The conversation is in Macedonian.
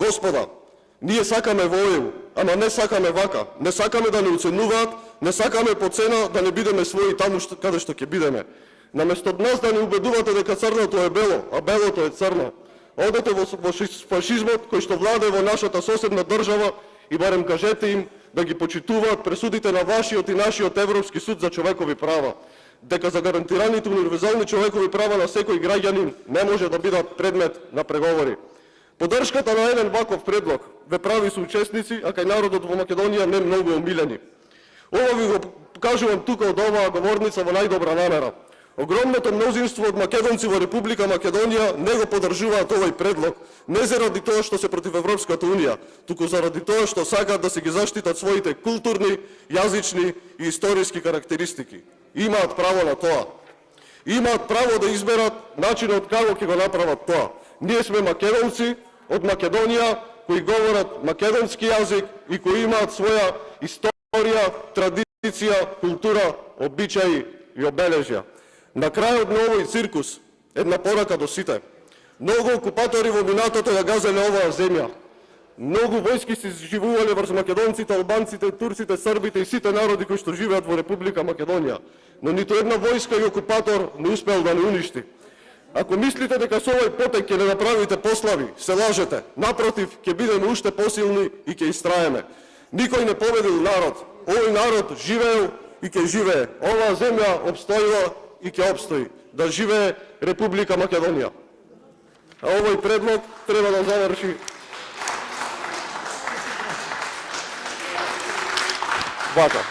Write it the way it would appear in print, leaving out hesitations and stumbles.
господа, ние сакаме во ЕУ, ама не сакаме вака. Не сакаме да не уценуваат, не сакаме по цена да не бидеме своји таму каде што ќе бидеме. Наместо нас да не убедувате дека црното е бело, а белото е црно. Одете во фашизмот кој што владе во нашата соседна држава и барем кажете им да ги почитуваат пресудите на вашиот и нашиот Европски суд за човекови права. Дека за гарантираните универзални човекови права на секој граѓанин не може да бидат предмет на преговори. Поддршката на еден ваков предлог ве прави соучесници, а кај народот во Македонија не многу омилени. Ова ви го кажувам тука од оваа говорница во најдобра намера. Огромното мнозинство од македонци во Република Македонија не го поддржуваат овој предлог, не заради тоа што се против Европската Унија, туку заради тоа што сакаат да се ги заштитат своите културни, јазични и историски карактеристики. Имаат право на тоа. Имаат право да изберат начинот како ќе го направат тоа. Ние сме македонци од Македонија кои говорат македонски јазик и кои имаат своја историја, традиција, култура, обичаи и обележја. На крајот на овој циркус, една порака до сите. Многу окупатори во минатото ја газеле оваа земја. Многу војски се живувале врз македонците, албанците, турците, србите и сите народи кои што живеат во Република Македонија. Но ниту една војска и окупатор не успел да не уништи. Ако мислите дека со овој потек ќе не направите послави, се лажете. Напротив, ќе бидеме уште посилни и ќе истраеме. Никој не победил народ. Овој народ живеел и ќе живее. Оваа земја обстоила и ќе обстои. Да живее Република Македонија. А овој предлог треба да заврши вака.